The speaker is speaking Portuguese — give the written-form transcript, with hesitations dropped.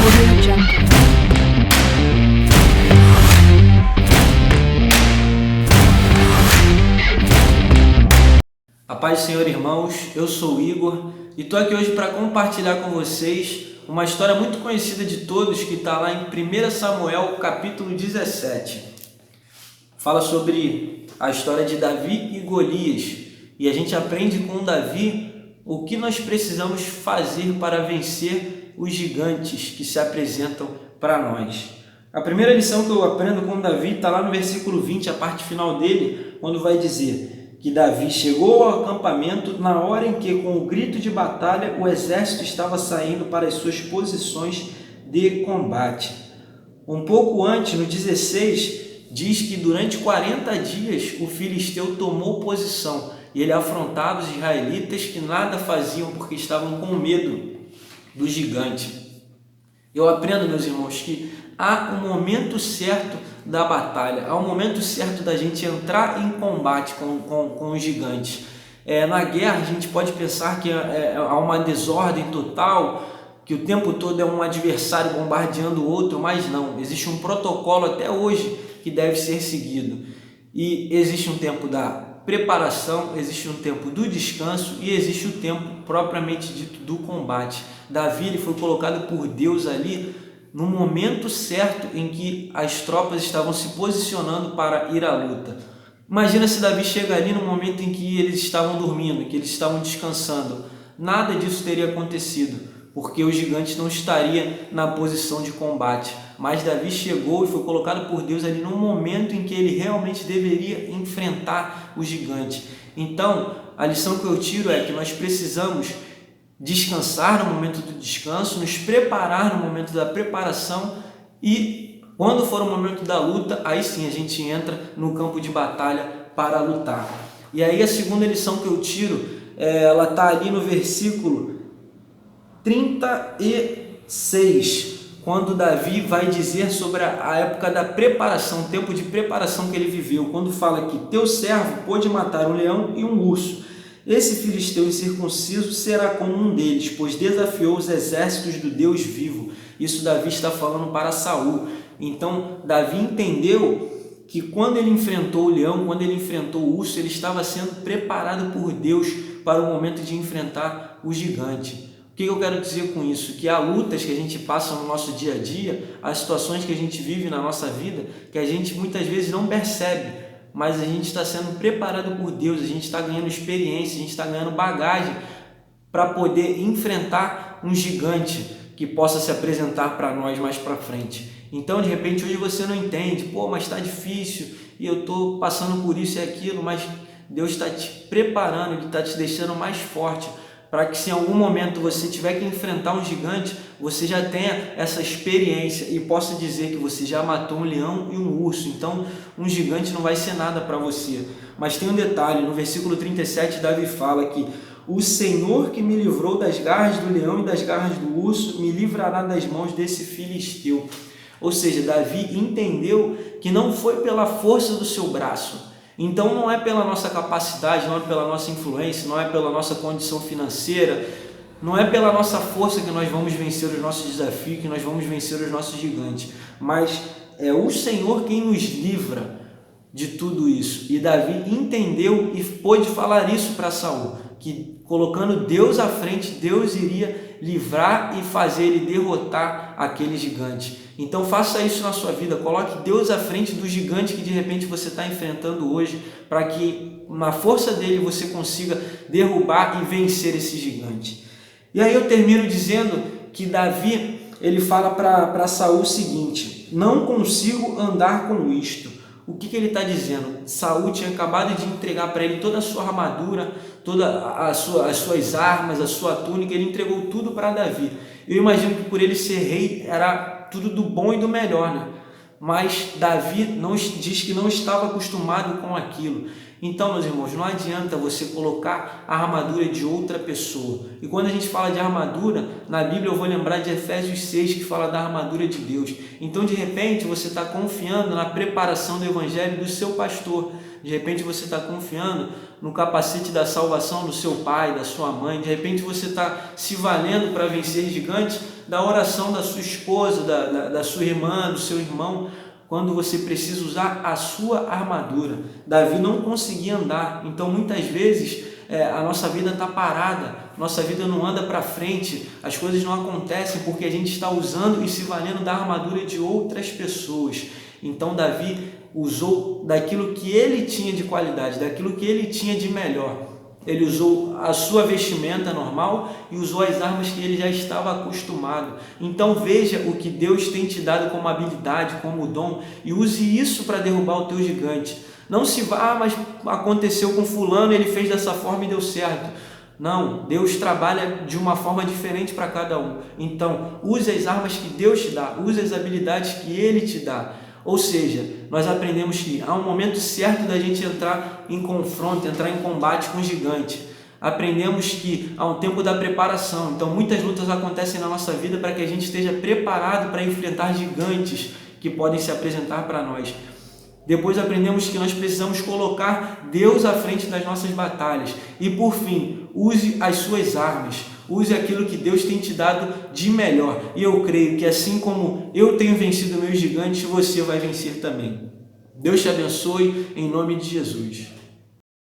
Audio Jungle. A paz do Senhor, irmãos, eu sou o Igor e estou aqui hoje para compartilhar com vocês uma história muito conhecida de todos que está lá em 1 Samuel capítulo 17. Fala sobre a história de Davi e Golias e a gente aprende com Davi o que nós precisamos fazer para vencer os gigantes que se apresentam para nós. A primeira lição que eu aprendo com Davi está lá no versículo 20, a parte final dele, quando vai dizer que Davi chegou ao acampamento na hora em que, com o grito de batalha, o exército estava saindo para as suas posições de combate. Um pouco antes, no 16, diz que durante 40 dias o filisteu tomou posição e ele afrontava os israelitas que nada faziam porque estavam com medo do gigante. Eu aprendo, meus irmãos, que há um momento certo da batalha, há um momento certo da gente entrar em combate com os gigantes. Na guerra a gente pode pensar que há uma desordem total, que o tempo todo é um adversário bombardeando o outro, mas não, existe um protocolo até hoje que deve ser seguido. E existe um tempo da preparação, existe um tempo do descanso e existe o tempo propriamente dito do combate. Davi ele foi colocado por Deus ali no momento certo em que as tropas estavam se posicionando para ir à luta. Imagina se Davi chega ali no momento em que eles estavam dormindo, que eles estavam descansando. Nada disso teria acontecido, porque o gigante não estaria na posição de combate. Mas Davi chegou e foi colocado por Deus ali no momento em que ele realmente deveria enfrentar o gigante. Então, a lição que eu tiro é que nós precisamos descansar no momento do descanso, nos preparar no momento da preparação e quando for o momento da luta, aí sim a gente entra no campo de batalha para lutar. E aí a segunda lição que eu tiro, ela está ali no versículo 36, quando Davi vai dizer sobre a época da preparação, o tempo de preparação que ele viveu, quando fala que teu servo pôde matar um leão e um urso. Esse filisteu incircunciso será como um deles, pois desafiou os exércitos do Deus vivo. Isso Davi está falando para Saul. Então, Davi entendeu que quando ele enfrentou o leão, quando ele enfrentou o urso, ele estava sendo preparado por Deus para o momento de enfrentar o gigante. O que eu quero dizer com isso? Que há lutas que a gente passa no nosso dia a dia, há situações que a gente vive na nossa vida, que a gente muitas vezes não percebe, mas a gente está sendo preparado por Deus, a gente está ganhando experiência, a gente está ganhando bagagem para poder enfrentar um gigante que possa se apresentar para nós mais para frente. Então, de repente, hoje você não entende, mas está difícil e eu estou passando por isso e aquilo, mas Deus está te preparando, Ele está te deixando mais forte, para que se em algum momento você tiver que enfrentar um gigante, você já tenha essa experiência e possa dizer que você já matou um leão e um urso. Então, um gigante não vai ser nada para você. Mas tem um detalhe, no versículo 37, Davi fala que o Senhor que me livrou das garras do leão e das garras do urso, me livrará das mãos desse filisteu. Ou seja, Davi entendeu que não foi pela força do seu braço. Então não é pela nossa capacidade, não é pela nossa influência, não é pela nossa condição financeira, não é pela nossa força que nós vamos vencer os nossos desafios, que nós vamos vencer os nossos gigantes, mas é o Senhor quem nos livra de tudo isso. E Davi entendeu e pôde falar isso para Saul, que colocando Deus à frente, Deus iria livrar e fazer ele derrotar aquele gigante. Então faça isso na sua vida, coloque Deus à frente do gigante que de repente você está enfrentando hoje, para que na força dele você consiga derrubar e vencer esse gigante. E aí eu termino dizendo que Davi ele fala para Saul o seguinte: não consigo andar com isto. O que ele está dizendo? Saul tinha acabado de entregar para ele toda a sua armadura, todas as suas armas, a sua túnica, ele entregou tudo para Davi. Eu imagino que por ele ser rei era tudo do bom e do melhor, né? Mas Davi diz que não estava acostumado com aquilo. Então, meus irmãos, não adianta você colocar a armadura de outra pessoa. E quando a gente fala de armadura, na Bíblia eu vou lembrar de Efésios 6, que fala da armadura de Deus. Então, de repente, você está confiando na preparação do Evangelho do seu pastor. De repente, você está confiando no capacete da salvação do seu pai, da sua mãe. De repente, você está se valendo para vencer gigantes da oração da sua esposa, da sua irmã, do seu irmão, quando você precisa usar a sua armadura. Davi não conseguia andar, então muitas vezes a nossa vida está parada, nossa vida não anda para frente, as coisas não acontecem porque a gente está usando e se valendo da armadura de outras pessoas. Então Davi usou daquilo que ele tinha de qualidade, daquilo que ele tinha de melhor. Ele usou a sua vestimenta normal e usou as armas que ele já estava acostumado. Então veja o que Deus tem te dado como habilidade, como dom, e use isso para derrubar o teu gigante. Não se vá, mas aconteceu com fulano, ele fez dessa forma e deu certo. Não, Deus trabalha de uma forma diferente para cada um. Então use as armas que Deus te dá, use as habilidades que Ele te dá. Ou seja, nós aprendemos que há um momento certo da gente entrar em confronto, entrar em combate com o gigante. Aprendemos que há um tempo da preparação. Então muitas lutas acontecem na nossa vida para que a gente esteja preparado para enfrentar gigantes que podem se apresentar para nós. Depois aprendemos que nós precisamos colocar Deus à frente das nossas batalhas. E por fim, use as suas armas. Use aquilo que Deus tem te dado de melhor. E eu creio que assim como eu tenho vencido meus gigantes, você vai vencer também. Deus te abençoe em nome de Jesus.